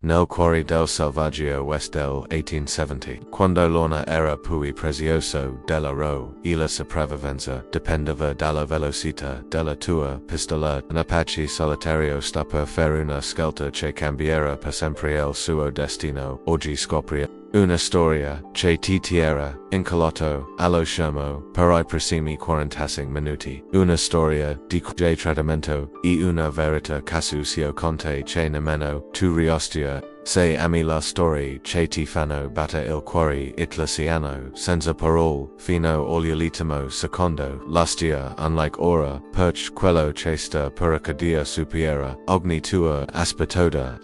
Nel cuore del selvaggio West del 1870. Quando l'orna era più prezioso della ro, e la sopravvivenza dipendeva dalla velocità della tua pistola. An Apache solitario sta per fare una scelta che cambierà per sempre il suo destino. Oggi scopri una storia che ti tierra incolotto allo schermo per I prossimi 45 minuti. Una storia di tradimento e una verità casusio conte che nemmeno tu riostia. Se ami la storia che ti fanno batte il cuore italiano senza parole fino all'ultimo secondo. L'ostia unlike ora perch quello che sta per accadia superiore ogni tua aspettata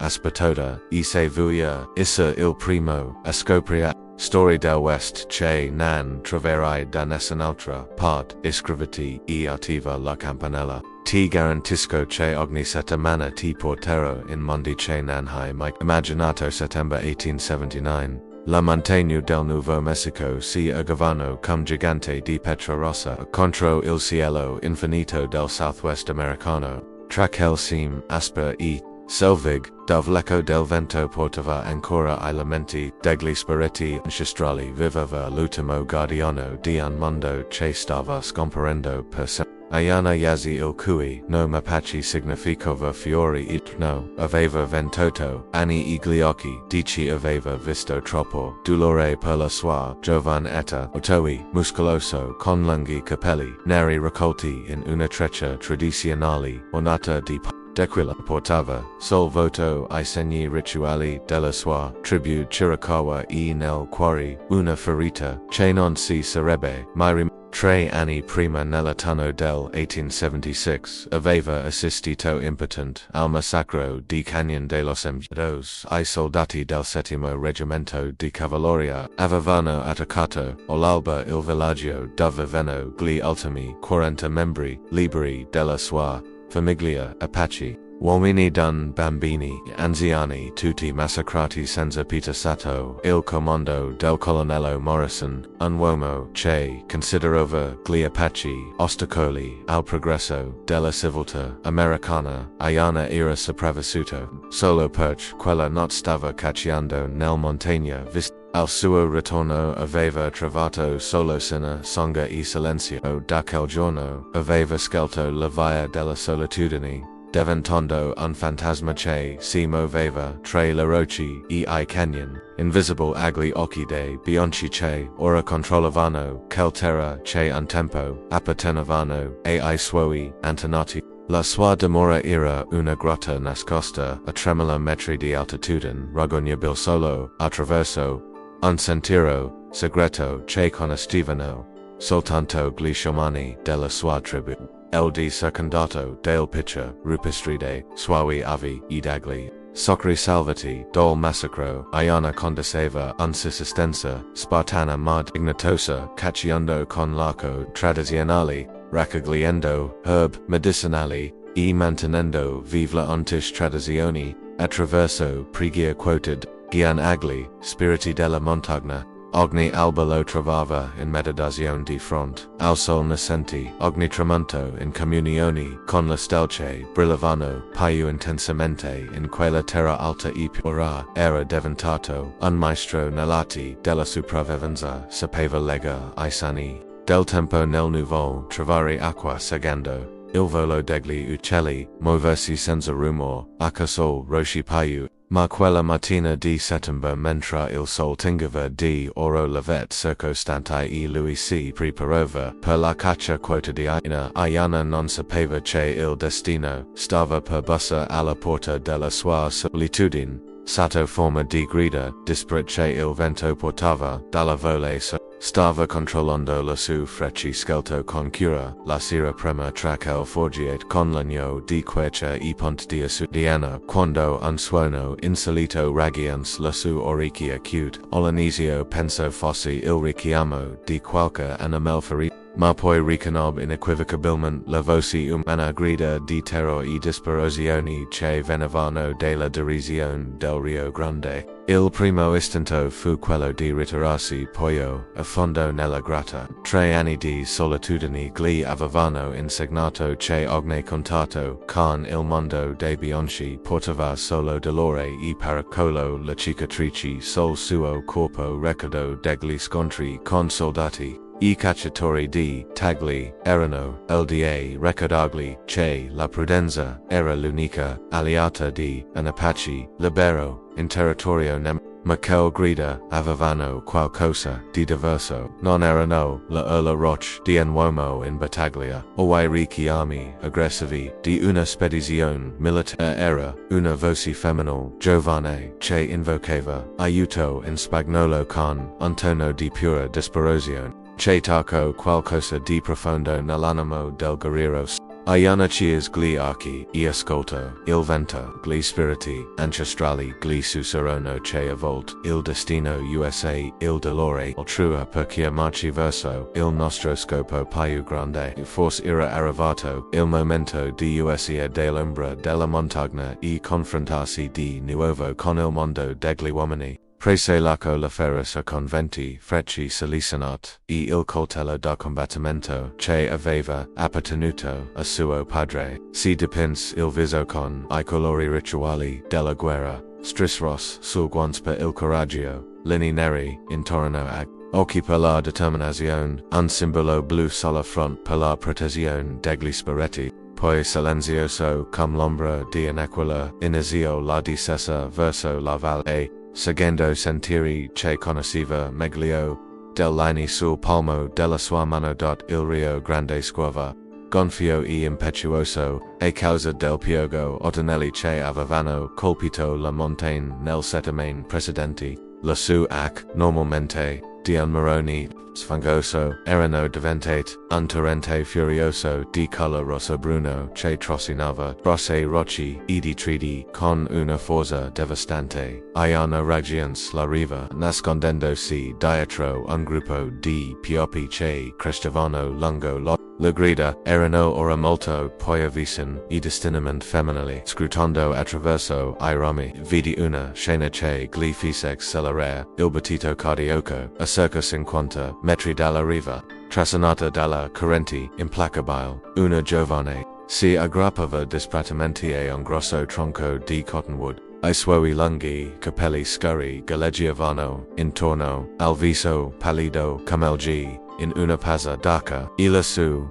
e se vuia issa il primo a scoprire. Story del West che nan troverai da nessun'altra part. Iscriviti e attiva la campanella. Ti garantisco che ogni settimana ti porterò in mondi che non hai mai immaginato. Settembre 1879. La montagna del Nuevo Messico si agavano come gigante di pietra rossa contro il cielo infinito del Southwest americano. Tra quel cime aspra e selvig, dove l'eco del vento portava ancora I lamenti degli spiriti ancestrali viveva l'ultimo guardiano di un mondo che stava scomparendo per sempre. Ayana yazi il cui nome Apache significava fiori no aveva 28 anni e gli occhi dici aveva visto troppo dolore per la sua giovane età. Otoi muscoloso con lunghi capelli neri raccolti in una treccia tradizionale ornata di Dequila portava sol voto ai segni rituali della sua tribù Chiricahua e nel cuore una ferita che non si sarebbe mai 3 anni prima nell'autunno del 1876 aveva assistito impotente al massacro di Canyon de los Embudos. I soldati del 7° reggimento di cavalleria avevano attaccato all'alba il villaggio dove vennero gli ultimi 40 membri liberi della sua famiglia Apache. Uomini d'un bambini, anziani tutti massacrati senza pietà sotto il comando del colonnello Morrison, un uomo che considerava gli Apache ostacoli al progresso della civiltà americana. Ayana era sopravvissuto solo perché quella not stava cacciando nel montagna vista. Al suo ritorno aveva trovato solo sina songa e silenzio. Da quel giorno aveva scelto la via della solitudine, diventando un fantasma che si muoveva tra le rocce e I canyon, invisible agli occhi dei bianchi che ora controllavano quel terra che un tempo appartenevano ai suoi antenati. La sua dimora era una grotta nascosta a 3000 metri di altitudine, raggiungibile solo attraverso un sentiero segreto che conoscevano soltanto gli sciamani della sua tribù. Il di circondato del pitcher rupistride suavi avi ed agli socri salvati dal massacro. Ayana condiceva un'assistenza spartana ma dignitosa cacciando con l'arco tradizionale, raccogliendo herb medicinali e mantenendo vive la antiche tradizione attraverso preghiere quoted gian agli spiriti della montagna. Ogni alba lo trovava in meditazione di fronte al sol nascente. Ogni tramonto in comunione con le stelle brillavano più intensamente in quella terra alta e pura. Era diventato un maestro nell'arte della sopravvivenza. Sapeva lega ai sani del tempo nel nuvola trovare acqua seguendo il volo degli uccelli, muoversi senza rumore, acca sol roshi più. Ma quella mattina di settembre mentre il sol tingeva di oro levet circostante e lui si preparava per la caccia quotidiana. Ayana non sapeva che il destino stava per bussare alla porta della sua solitudine, sotto forma di grida disperate che il vento portava dalla vole stava controllando la sua freccia scelto con cura. La sera prima tra quel forgiate con legno di quercia e ponte di assudiana, quando un suono insolito raggiunse la sua orecchia acute. All'inizio pensò fosse il richiamo di qualche animal ferito, ma poi riconob inequivocabilmente la voce umana grida di terror e disperazione che venivano della derisione del Rio Grande. Il primo istinto fu quello di ritirarsi poi a fondo nella grata. 3 anni di solitudine gli avevano insegnato che ogni contatto con il mondo dei bianchi portava solo dolore e pericolo. La cicatrice sul suo corpo ricordò degli scontri con soldati. I cacciatori di tagli erano LDA ricordagli che la prudenza era l'unica alleata di un Apache libero in territorio ma che grida avevano qualcosa di diverso. Non erano la urla roche di un uomo in battaglia o i richiami aggressivi di una spedizione militare. Era una voce femminile giovane che invocava aiuto in spagnolo con un tono di pura disperazione. Che taco qualcosa di profondo nell'animo del guerriero. Ayana cias gli occhi e ascolto, il vento, gli spiriti ancestrali gli sussurrano che a volte il destino USA, il dolore altrui perché marci verso il nostro scopo più grande. Forse era arrivato il momento di uscire dall'ombra della montagna e confrontarsi di nuovo con il mondo degli uomini. Prese l'arco la ferris a conventi frecci salicinat e il coltello da combattimento che aveva appartenuto a suo padre. Si dipinse il viso con I colori rituali della guerra, stris ross sul guanspa il coraggio, linee neri intorno a occhi per la determinazione, un simbolo blu sulla fronte per la protezione degli spiretti. Poi silenzioso come l'ombra di un'aquila iniziò la discesa verso la valle e, seguendo sentieri che conosceva meglio, del linee sul palmo della sua mano. Il Rio Grande scorreva, gonfio e impetuoso, a causa del pioggia ottanelli che avevano colpito la montagna nel settimane precedenti. Lassù normalmente, di un marrone sfangoso, erano diventate un torrente furioso di color rosso-bruno che trascinava grosse rocce e detriti con una forza devastante. Ayana raggiunse la riva, nascondendosi dietro un gruppo di pioppi che crescevano lungo la grida. Erano ora molto più vicini e distintivamente femminili. Scrutando attraverso I rami, vidi una scena che gli fece accelerare il battito cardiaco a circa 50 metri dalla riva. Trascinata dalla corrente implacabile, una giovane si aggrappava disperatamente a un grosso tronco di cottonwood. I suoi lunghi capelli scuri galleggiavano intorno al viso pallido come il G in una pazza d'acqua e lassù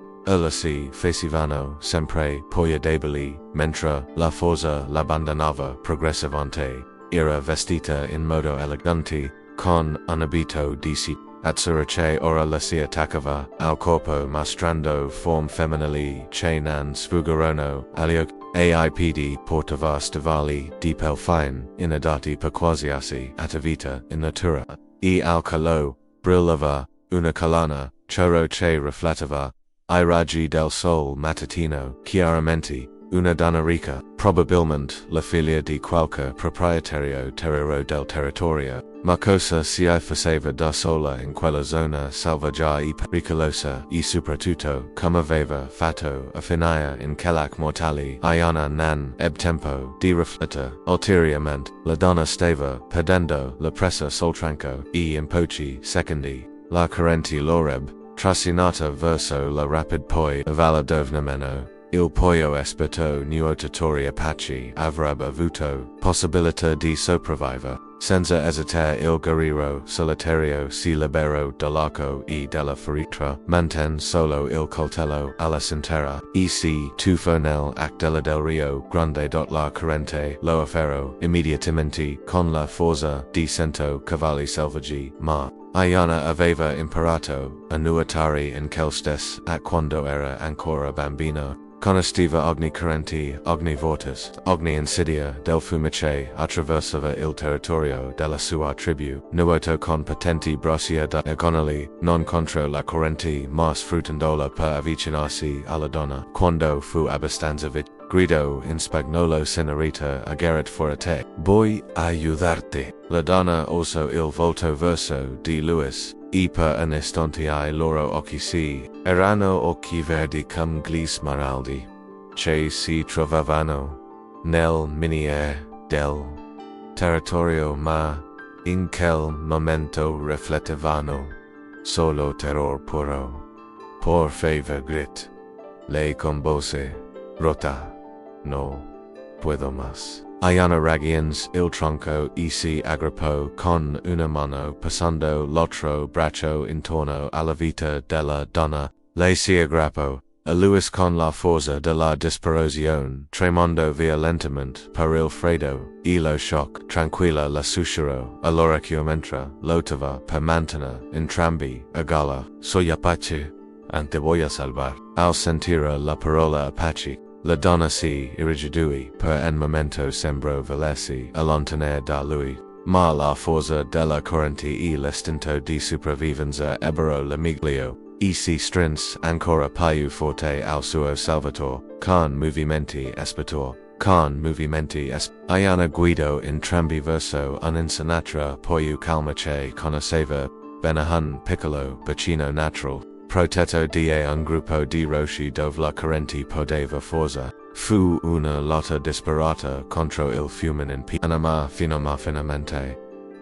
si facevano sempre più deboli mentre la forza l'abbandonava progressivamente. Era vestita in modo elegante con un abito di azzurro che ora la si attaccava al corpo mostrando forme femminili che non sfuggirono agli occhi. AIPD portava stivali di pel fine inadatti per qualsiasi attività in natura. E al calò brillava una collana choro che rifletteva I raggi del sol mattutino chiaramente. Una donna ricca, probabilmente la figlia di qualche proprietario terriero del territorio. Ma cosa si faceva da sola in quella zona selvaggia e pericolosa e soprattutto come aveva fatto a finire in quell'ac mortale. Ayana non ebbe tempo di riflettere ulteriormente. La donna stava perdendo la presa soltanto e in pochi secondi. La corrente l'oreb, trascinata verso la rapid poi avvaledovnemeno. Il pollo esperto nuotatore Apache avrebbe avuto possibilità di sopravvivere. Senza esitare il guerriero solitario si liberò dell'arco e della ferita, mantenne solo il coltello alla cintura e si tuffò nell'acqua del Rio Grande. La corrente lo afferrò immediatamente con la forza di 100 cavalli selvaggi, ma Ayana aveva imparato a nuotare in quel stesso acqua quando era ancora bambino. Conosceva ogni corrente, ogni vortis, ogni insidia del fiume che attraversava il territorio della sua tribù. Nuoto con potenti braccia da agonali, non contro la corrente ma sfruttandola per avvicinarsi alla donna. Quando fu abbastanza gridò in spagnolo senorita Agaret forte. Voy a aiutarti. La donna alzò il volto verso di Luis per anestontii loro occhi si, erano occhi verdi cum gli smeraldi, che si trovavano nel miniere del territorio ma in quel momento riflettevano solo terror puro. Por favor grit, le con voce rota, no puedo más. Ayana Ragians il tronco e si aggrappo con una mano passando l'altro braccio intorno alla vita della donna, le si aggrappo, a Luis con la forza della disperazione, tremando violentemente per il freddo, e lo shock, tranquilla la sussurro, all'orecchio mentre lottava per mantenere entrambi a galla. Soy Apache, ante voy a salvar. Al sentire la parola Apache, la donna si irrigidì per un momento sembrò volersi allontanare da lui, ma la forza della corrente e l'istinto di sopravvivenza ebbero l'emiglio, e si strinse ancora più forte al suo salvatore, con movimenti aspettor. Ayana guidò entrambi verso un'insenatura poi calmace conosceva bene un piccolo bacino natural, protetto da un gruppo di rocce dove la corrente poteva forza. Fu una lotta disperata contro il fiume in Panama finalmente.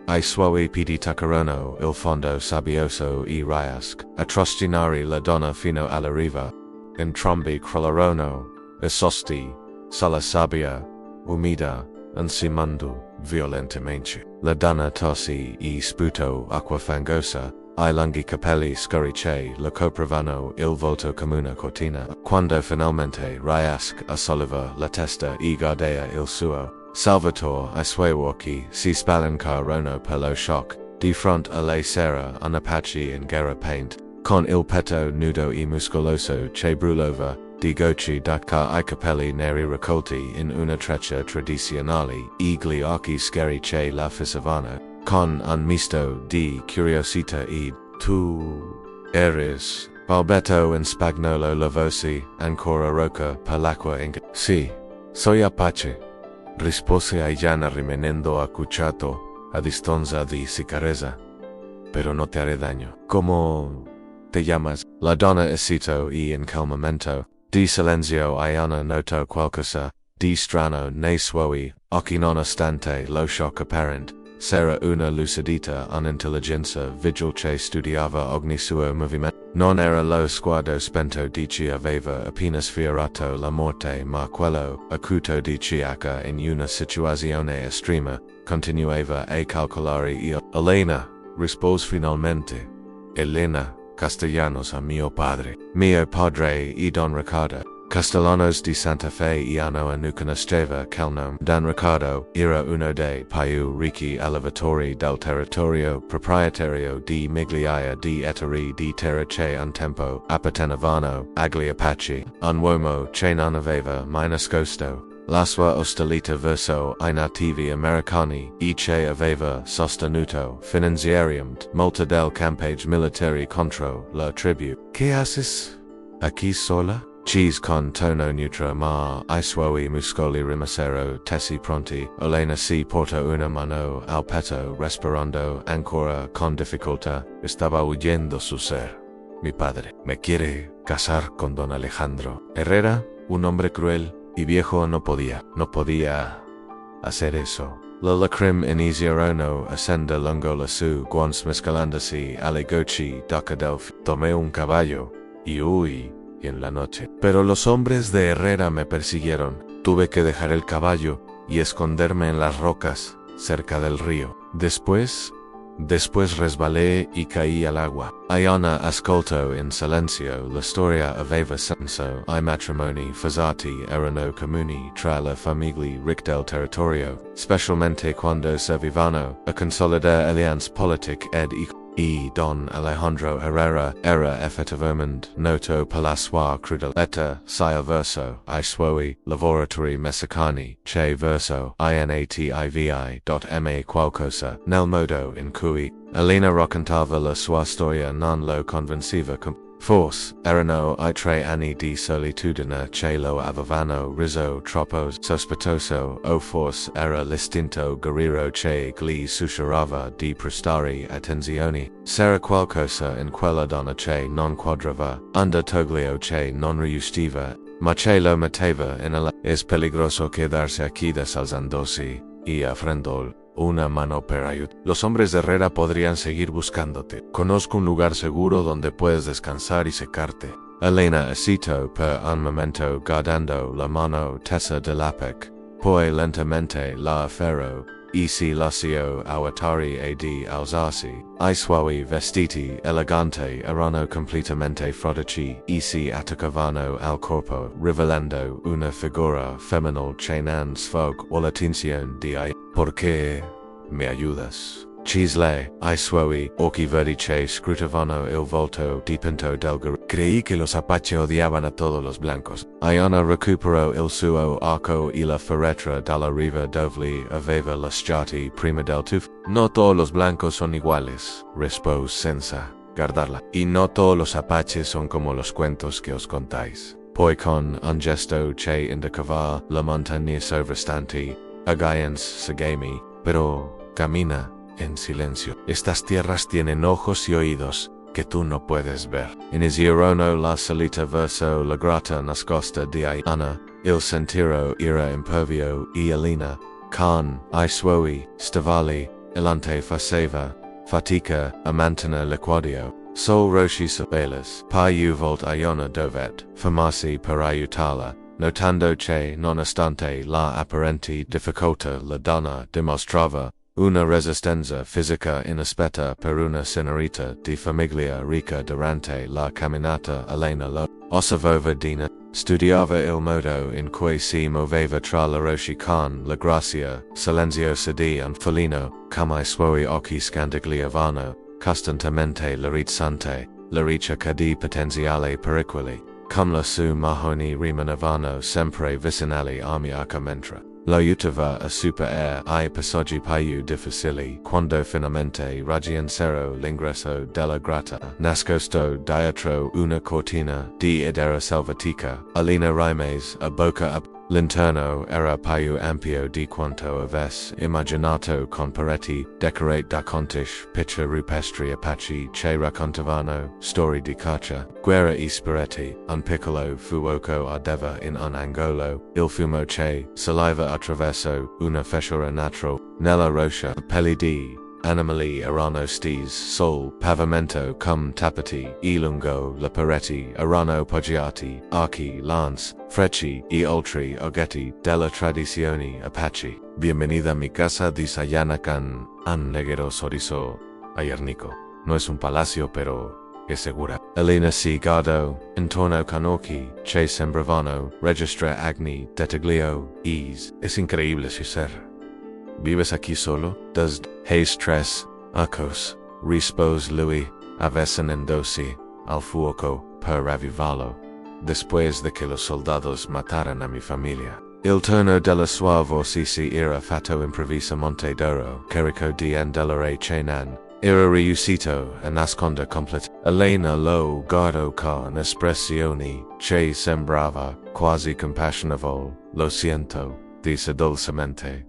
I suoi piedi toccarono il fondo sabbioso e riesc, a trascinare la donna fino alla riva. Entrambi crollarono, esausti, sulla sabbia umida, ansimando violentemente. La donna tossì e sputò acqua fangosa. I lunghi capelli scurrice le coprovano il volto come una cortina. Quando finalmente riesc a solleva la testa e guardea il suo salvatore, I suoi occhi si spalancarono per lo shock. Di fronte a lei c'era un Apache in guerra paint, con il petto nudo e muscoloso che brullava di gocci d'acqua. I capelli neri raccolti in una treccia tradizionale, e gli occhi scariche la fissavano con un misto di curiosità e tu eres balbetto in spagnolo la voce ancora roca per l'acqua in sì, soy Apache, rispose Ayana rimanendo accucciato a distanza di sicurezza, pero no te haré daño. ¿Cómo te llamas? La donna esito e in quel momento di silenzio Ayana notò qualcosa di strano nei suoi occhi nonostante lo shock apparent. C'era una lucidità, un'intelligenza vigile che studiava ogni suo movimento. Non era lo sguardo spento di chi aveva appena sfiorato la morte, ma quello acuto di chi in una situazione estrema continuava a calcolare io. Elena, rispose finalmente. Elena, Castellanos a mio padre e Don Ricardo. Castellanos di Santa Fe e hanno a conosceva calnome. Don Ricardo era uno dei più ricchi allevatori del territorio, proprietario di migliaia di ettari di terra che un tempo appartenevano agli Apache, un uomo che non aveva mai nascosto la sua ostilità verso I nativi americani e che aveva sostenuto finanziariamente molta del campage militari contro la tribù. Che haces aquí sola? Cheese con tono neutro ma I suoi muscoli rimasero tessi pronti. Elena si porta una mano al petto respirando ancora con dificultà. Estaba huyendo su ser. Mi padre me quiere casar con don Alejandro Herrera, un hombre cruel y viejo. No podía hacer eso. La lacrim iniziarono ascende lungo la su guans mescalandosi alle gocci d'acqua del tomé un caballo y huí en la noche. Pero los hombres de Herrera me persiguieron. Tuve que dejar el caballo y esconderme en las rocas cerca del río. Después resbalé y caí al agua. Ayana ascoltò in silenzio la storia aveva senso. I matrimoni forzati erano comuni tra le famiglie ricche del territorio, specialmente quando servivano a consolidare allianze politiche e Don Alejandro Herrera era effettivamente noto per la sua crudezza sia verso I suoi lavoratori messicani che verso inativi. Qualcosa nel modo in cui Elena raccontava la sua storia non lo convinceva. Force, erano I tre anni di solitudine che lo avevano reso troppo sospettoso o forse era l'istinto guerriero che gli sussurrava di prestare attenzione. C'era qualcosa in quella donna che non quadrava, un toglio che non riusciva, ma che lo metteva in alla. Es peligroso quedarse aquí desalzándose, y afrendol una mano per ayudar. Los hombres de Herrera podrían seguir buscándote. Conozco un lugar seguro donde puedes descansar y secarte. Elena hesitó per un momento guardando la mano tesa de Lapec, poi lentamente la afferrò, y si lasciò aguatari e di alzarsi. I suoi vestiti elegante erano completamente fradici, y si attaccavano al corpo, rivelando una figura femminile che non sfog o l'attenzione di I. Perché mi ayudas? Cisle, I suoi occhi verdi che scrutavano il volto dipinto del guerriero. Creí que los Apache odiaban a todos los blancos. Iona recuperò il suo arco y la ferretra dalla riva dove aveva lasciati prima del tuffo. No todos los blancos son iguales, rispose senza guardarla. Y no todos los Apaches son como los cuentos que os contáis. Poi con un gesto che indicava la montagna sovrastante, Agayans seguimi, pero camina en silencio. Estas tierras tienen ojos y oídos que tú no puedes ver. Iniziarono la salita verso la grata nascosta di Ana, il sentiero era impervio y Elena, con I suoi stavali, elante faceva, fatica a mantenere l'equadio. Sol roshi sabelas, più volt Iona dovet, fermarsi per aiutarla, notando che, nonostante la apparente difficoltà la donna dimostrava una resistenza fisica inaspetta per una senorita di famiglia ricca durante la camminata. Elena lo osservava Dina, studiava il modo in cui si muoveva tra la roche con la grazia silenziosa di un felino, come I suoi occhi scandagliavano costantemente l'orizzonte, la ricerca di potenziali pericoli, come la sue mahoni rimanevano sempre vicinali a mia mentre l'aiutava a superare I passaggi più difficili quando finalmente raggiunsero l'ingresso della grata, nascosto dietro una cortina di edera selvatica. Elena rimise a bocca up. L'interno era più ampio di quanto avesse immaginato, con pareti decorate da contish picture rupestri Apache che raccontavano storie di caccia, guerra e spiriti. Un piccolo fuoco ardeva in un angolo, il fumo che saliva attraverso una fessura natural nella roccia. Pelli di animali erano stesi sul pavimento come tappeti, e lungo le pareti erano poggiati archi, lance, frecce e altri oggetti della tradizione Apache. Bienvenida a mi casa, dice Yana con un negro sorriso ayernico. No es un palacio, pero es segura. Elena si guardò intorno con occhi che sembravano registra agni dettaglio. Es increíble ser. ¿Vives aquí solo? Desde hace 3 años, rispose Louis, avvicinandosi al fuoco per ravvivarlo, después de que los soldados mataran a mi familia. Il tono della sua voce si era fatto improvvisamente duro, carico di andellare che non era riuscito a nascondere complet. Elena lo guardò con espressione che sembrava quasi compassionevole. Lo siento, dice dolcemente.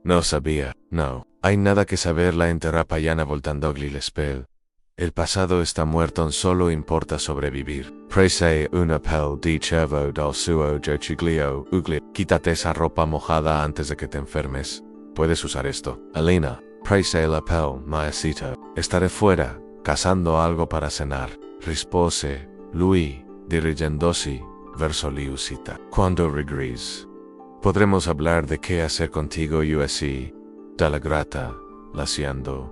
No sabía, no. Hay nada que saber, la interrumpa Yana voltandogli l'espel. El pasado está muerto, solo importa sobrevivir. Prese una pel di cervo dal suo giochiglio ugly. Quítate esa ropa mojada antes de que te enfermes. Puedes usar esto. Elena, prese la pel, maecito. Estaré fuera, cazando algo para cenar. Rispose Louis, dirigendosi verso Liusita. Cuando regres, podremos hablar de qué hacer contigo y así, dalla grata, lasciando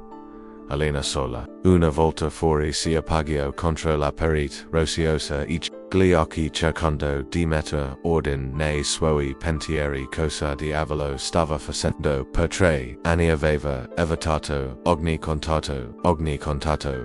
Elena sola. Una volta fuori si appoggiò contro la parete rocciosa e gli occhi cercando di mettere ordine nei suoi pensieri. Cosa diavolo stava facendo? Per 3 anni aveva evitato ogni contatto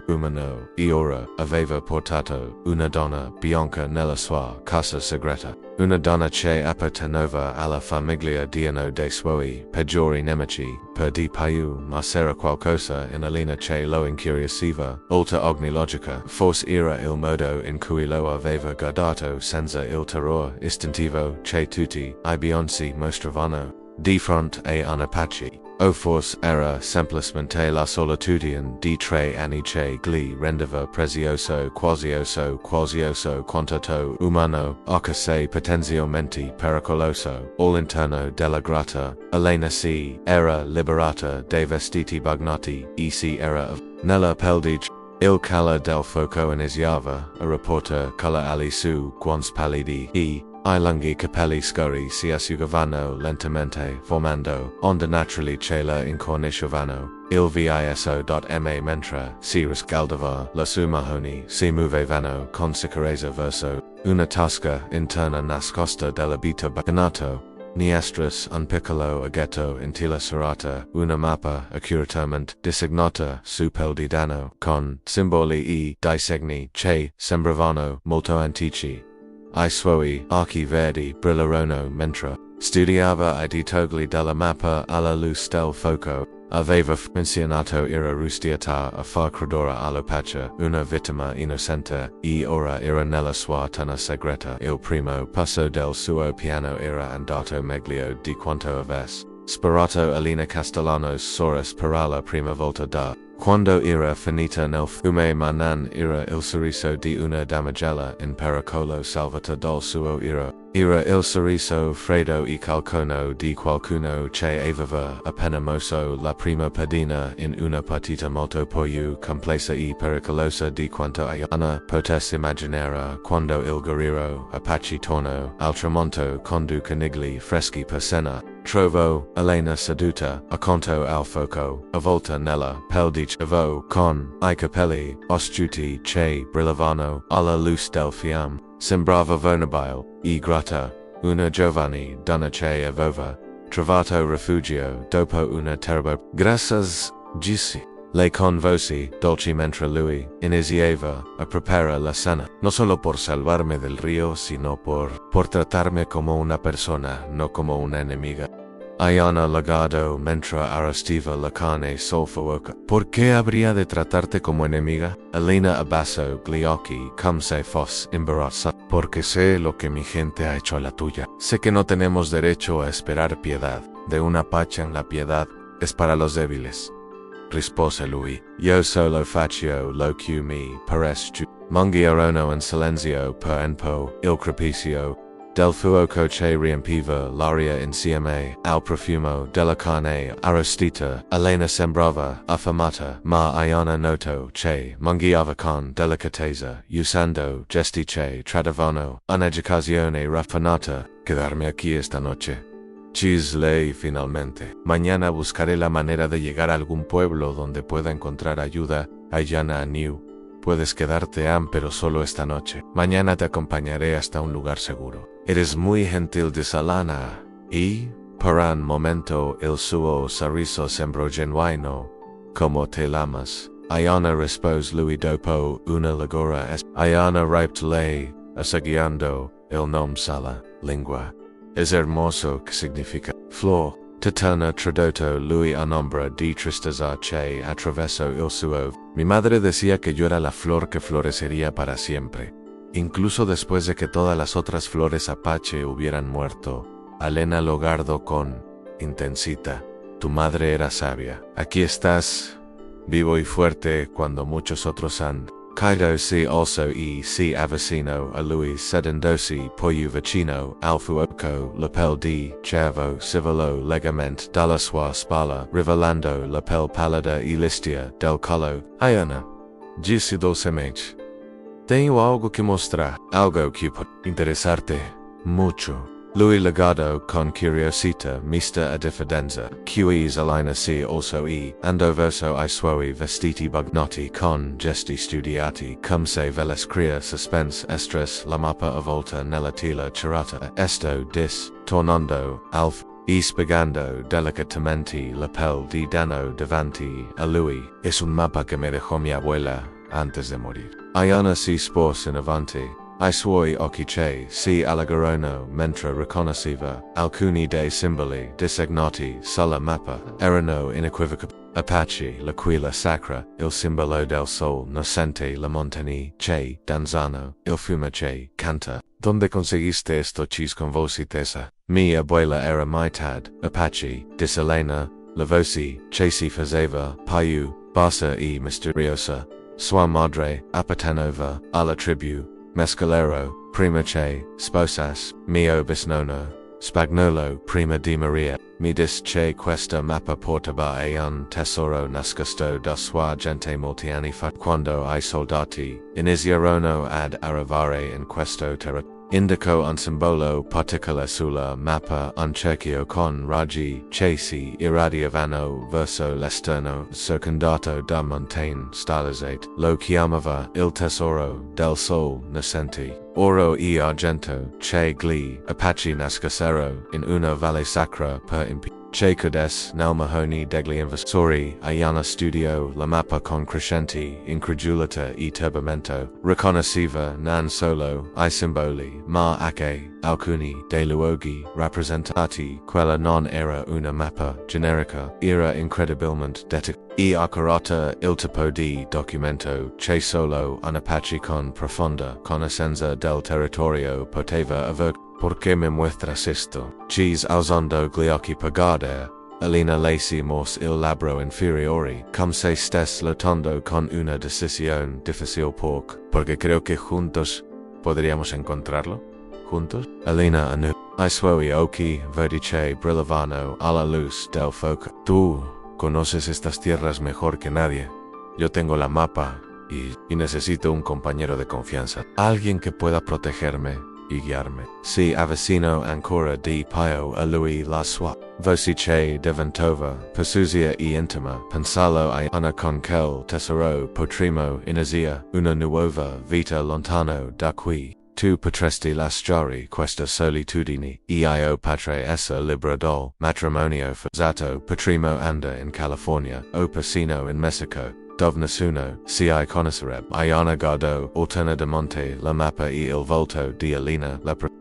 umano, e ora aveva portato una donna bianca nella sua casa segreta. Una donna che apparteneva alla famiglia Diano dei suoi peggiori nemici, per di più, ma c'era qualcosa in Alina che lo incuriosiva, oltre ogni logica, forse era il modo in cui lo aveva guardato senza il terror istintivo che tutti I bionzi mostravano di fronte a un Apache. O forse era semplicemente la solitudine di 3 anni che gli rendeva prezioso quanto to umano, anche se potenzialmente pericoloso, all'interno della grata. Elena si era liberata dei vestiti bagnati e si era nella peldice. Il calor del fuoco iniziava a rapporto color ali su guance pallidi e I lunghi capelli scuri si asciugavano lentamente, formando onda naturali che la incornicevano. Il viso.ma mentre si riscaldava la sua mahoni si muovevano con sicurezza verso una tasca interna nascosta dell'abito bagnato. Niestras un piccolo aghetto in la serata, una mappa accuratamente designata su pel di dano, con simboli e disegni che sembravano molto antichi. I suoi occhi verdi brillarono mentre studiava I dettagli della mappa alla luce del fuoco. Aveva menzionato era rustiata a far credere all'Apache una vittima innocente, e ora era nella sua tana segreta. Il primo passo del suo piano era andato meglio di quanto avesse sperato. Alina Castellanos soris per la prima volta da quando era finita nel fiume, ma non era il sorriso di una damigella in pericolo salvata dal suo ira. Era il sorriso freddo e calcono di qualcuno che aveva appena mosso la prima pedina in una partita molto più complessa e pericolosa di quanto Ayana potesse immaginare. Quando il guerriero Apache tornò al tramonto con due conigli freschi per cena, trovò Elena seduta accanto al fuoco, avvolta nella peldice avò con I capelli oscuti che brillavano alla luce del fiamme. Sembrava vulnerabile e grata, una giovane donna che aveva trovato rifugio dopo una terribile. Gracias, Gissi. Le con voci dolci mentre lui iniziava a preparare la cena. No solo por salvarme del río, sino por tratarme como una persona, no como una enemiga. Ayana lagado mentre arrestiva la carne sul fuoco. ¿Por qué habría de tratarte como enemiga? Elena abbassò gli occhi come se fosse embarazada. Porque sé lo que mi gente ha hecho a la tuya. Sé que no tenemos derecho a esperar piedad. De un Apache la piedad es para los débiles. Rispose lui. Io solo faccio lo che mi parece. Munghiarono in silenzio per un po'. Il crepuscolo del fuoco che riempiva l'aria insieme al profumo della carne arrostita. Elena sembrava affamata, ma Ayana notò che mangiava con delicatezza, usando gesti che tradivano un'educazione raffinata. Quedarme aquí esta noche. Chis lei finalmente. Mañana buscaré la manera de llegar a algún pueblo donde pueda encontrar ayuda. Ayana New. Puedes quedarte, pero solo esta noche. Mañana te acompañaré hasta un lugar seguro. Eres muy gentil de Salana. Y, per un momento, il suo sorriso sembrò genuino. Como te llamas? Ayana rispose lui dopo una larga Ayana ript lei, assagiando il nome Sala, lingua. Es hermoso, que significa flor. Titana tradotto lui un ombra di tristezza che attraversò il suo. Mi madre decía que yo era la flor que florecería para siempre, incluso después de que todas las otras flores Apache hubieran muerto. Elena lo guardó con intensita. Tu madre era sabia. Aquí estás, vivo y fuerte cuando muchos otros han caído. Si also e si avicino a lui sedendosi più vicino al fuoco la pel di cervo civolo legament dalla sua spalla rivelando la pel pallida e listia del collo. Ayana, disse dolcemente. Tenho algo que mostrar, algo que pode interessarte mucho. Lui legado con curiosità mista a diffidenza, quis Elena si also andò verso I suoi vestiti bagnati con gesti studiati, come se velescria suspense estres la mappa avvolta nella tela cerata, esto dis, tornando, alf, e spiegando delicatamente la pel di dano davanti a lui. Es un mappa que me dejó mi abuela antes de morir. Ayana si sporse in avanti. I suoi occhi che si allegorono mentre riconosceva alcuni dei simboli disegnati sulla mappa erano inequivocabili. Apache, l'aquila sacra, il simbolo del sol nascente, la montagna che danzano, il fiume che canta. Donde conseguiste esto chis con vocitesa? Mi abuela era mitad Apache, diselena, la voce che si faceva più bassa e misteriosa. Sua madre apparteneva alla tribù mescalero, prima che sposas, mio bisnonno, Spagnolo, prima di Maria, mi dis che questa mappa portava a un tesoro nascosto da sua gente molti anni fa quando I soldati iniziarono ad arrivare in questo territorio. Indico un simbolo particolare sulla mappa un cerchio con raggi che si irradiavano verso l'esterno circondato da montagne stilizzate. Lo chiamava il tesoro del sol nascente. Oro e argento che gli Apache nascosero in una valle sacra per che codes nel mahoni degli invasori Ayana studio la mappa con crescenti incredulità e turbamento, riconosceva non solo I simboli, ma anche alcuni dei luoghi rappresentati. Quella non era una mappa generica, era incredibilmente e accurata il tipo di documento che solo un Apache con profonda conoscenza del territorio poteva aver. Porque me muestras esto? Chis alzando gli occhi per guardare, Alina lacimos il labbro inferiori, come se stes lottando con una decisión difícil porque creo que juntos podríamos encontrarlo. Juntos? Alina anu. I suoi occhi verdi che brillavano alla luz del fuoco. Tú conoces estas tierras mejor que nadie. Yo tengo la mapa y necesito un compañero de confianza. Alguien que pueda protegerme y guiarme. Si avecino ancora di più a lui la sua voce che diventava persuasia e intima, pensalo a una con quel tesoro potremo iniziare una nuova vita lontano da qui. Tu potresti lasciare questa solitudine, e io potrei essere libero dal matrimonio forzato, potremo andare in California, o persino in Messico, dove nessuno si conoscerebbe. Ayana guardò alternatamente la mappa e il volto di Alina.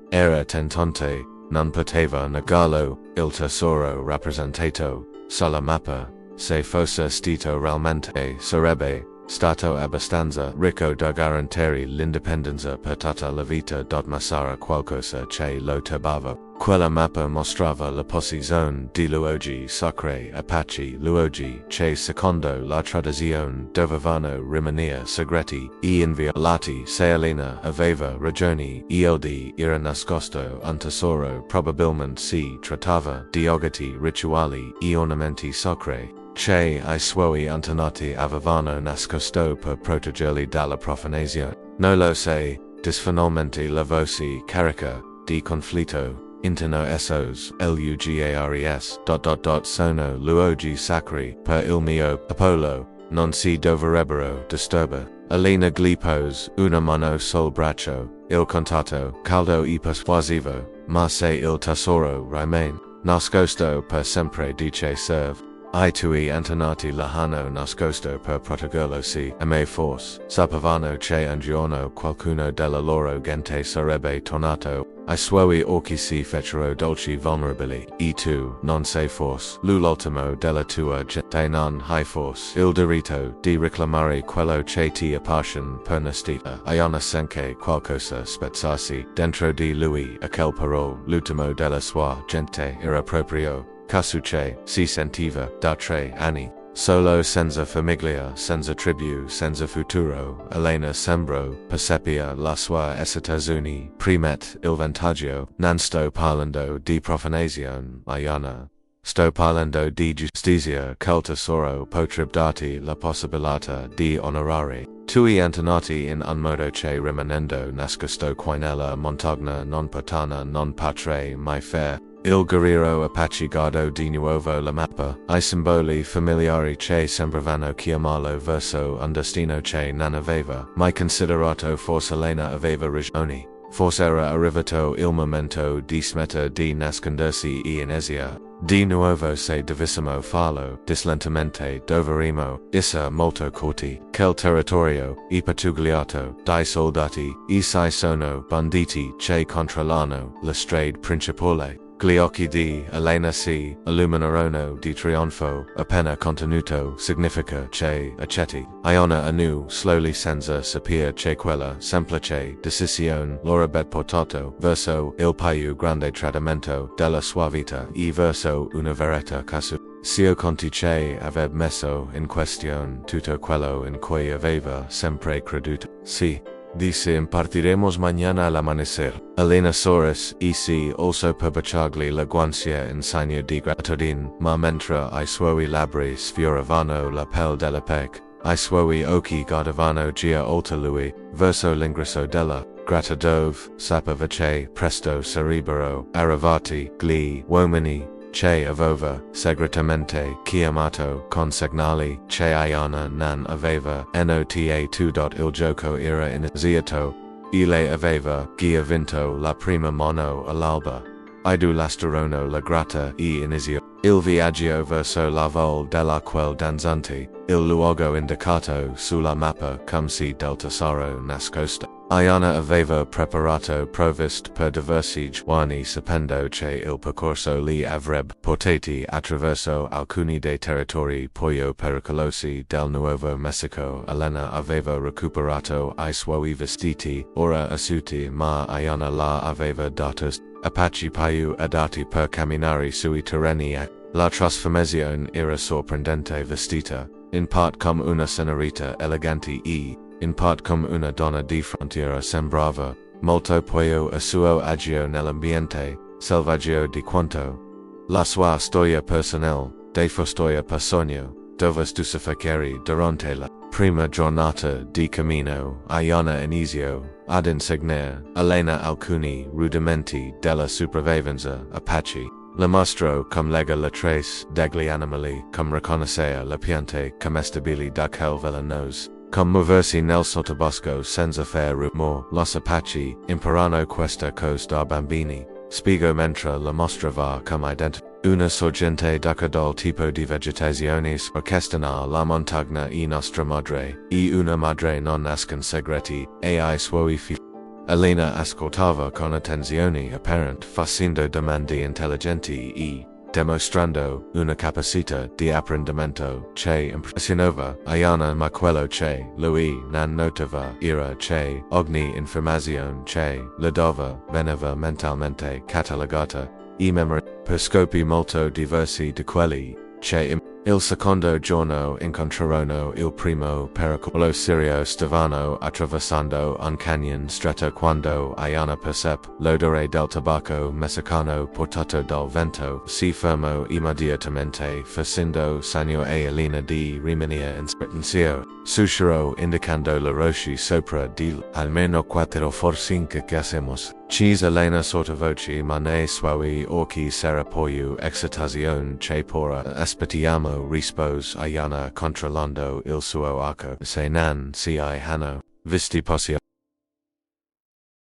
Era tentante, non poteva negarlo, il tesoro rappresentato sulla mappa, se fosse stato realmente, sarebbe stato abbastanza ricco da garantire l'indipendenza per tutta la vita. Ma sarà qualcosa che lo turbava. Quella mappa mostrava la posizione di luoghi sacri Apache, luoghi che secondo la tradizione dovevano rimanere segreti e inviolati. Se Alina aveva ragione e il di era nascosto un tesoro, probabilmente si trattava di oggetti rituali e ornamenti sacri che I suoi antenati avevano nascosto per proteggerli dalla profanazione. Non lo sai, disfinalmente la voce carica di conflitto interno essos lugares ... sono luoghi sacri per il mio popolo, non si dovrebbero disturbare. Alina gli pose una mano sul braccio, il contatto caldo e persuasivo, ma se il tesoro rimane nascosto per sempre dice serve I tuoi antenati l'hanno nascosto per proteggerlo. Si a me forse sapevano che un giorno qualcuno della loro gente sarebbe tornato. I suoi occhi si fecero dolci vulnerabili. E tu non sei forse l'ultimo della tua gente. Non hai forse il diritto di reclamare quello che ti appartiene per nascita. Ayana sente qualcosa spezzarsi dentro di lui. Aquel però l'ultimo della sua gente era proprio Casuce si sentiva da 3 anni solo, senza famiglia, senza tribù, senza futuro. Elena sembro percepia la sua esitazione, primet il vantaggio. Non sto parlando di profanazione, Ayana. Sto parlando di giustizia. Quel tesoro potrebbe darti la possibilità di onorare tui antenati in un modo che rimanendo nascosto qui nella montagna non potana non patre mai faire. Il guerriero Apache guardò di nuovo la mappa. I simboli familiari che sembravano chiamarlo verso un destino che non aveva mai considerato. Forse Elena aveva ragione. Forse era arrivato il momento di smettere di nascondersi e iniziare Di nuovo se divissimo fallo, dislentamente doveremo, issa molto corti, quel territorio, I patugliato, di soldati, I sai sono banditi che controllano, la strade principale. Gli occhi di Elena si illuminarono di trionfo, appena contenuto significa che accetti. Iona anu slowly senza sapere che quella semplice decisione l'orebbe portato verso il più grande tradimento della sua vita e verso una verità casu. Sio conti che aveb messo in questione tutto quello in cui aveva sempre creduto. Sì. Dice impartiremos mañana al amanecer. Elena Soros e si also per baciargli la guancia in segno di gratitudine, ma mentre I suoi labbri sfioravano la pelle della pec, I suoi occhi guardavano gia oltre lui, verso l'ingresso della grata dove sapeva che presto sarebbero arrivati gli uomini che aveva segretamente chiamato con segnali che Iona non aveva notato. Il gioco era iniziato, e lei aveva già vinto la prima mano all'alba. Idu lastarono la grata e inizio il viaggio verso la val della quel danzante, il luogo indicato sulla mappa come si del tesoro nascosto. Iona aveva preparato provviste per diversi giorni sapendo che il percorso li avrebbe portati attraverso alcuni dei territori poco pericolosi del Nuovo Messico. Elena aveva recuperato I suoi vestiti, ora asciutti, ma Iona la aveva dato Apache più adatti per camminare sui terreni. La trasformazione era sorprendente, vestita in part come una senorita elegante e in part come una donna di frontiera sembrava molto più a suo agio nell'ambiente selvaggio di quanto la sua storia personale de storia per sogno dove stuccificare durante la prima giornata di cammino. Iona inizio ad insegnare Elena alcuni rudimenti della sopravvivenza Apache. Le mostrò come lega le trace degli animali, come riconoscere le piante commestibili da quel velenoso, come muoversi nel sottobosco senza fare rumore. Los Apache imparano questa cosa da bambini. Spiego mentre le mostrava come una sorgente d'acqua tipo di vegetaciones orchestrana la montagna e nostra madre, e una madre non nascon segreti, e I suoi figli. Elena ascoltava con attenzione apparente, facendo domande intelligenti e dimostrando una capacità di apprendimento che impressionava Iona, ma quello che lui non notava era che ogni informazione che le dava veniva mentalmente catalogata e memorata per scopi molto diversi di quelli che il secondo giorno incontrarono il primo pericolo serio. Stavano attraversando un canyon stretto quando Iona perceppe l'odore del tabacco messicano portato dal vento. Si fermò immediatamente facendo segno a Elena di rimanere in silenzio. Susurrò indicando le roche sopra di almeno 4 o 5 che hacemos. Cheese Elena sottovoce, ma nei suoi occhi sarà poi excitazione che pora. Aspettiamo, rispose Iona controllando il suo arco. Se non si hanno visti posti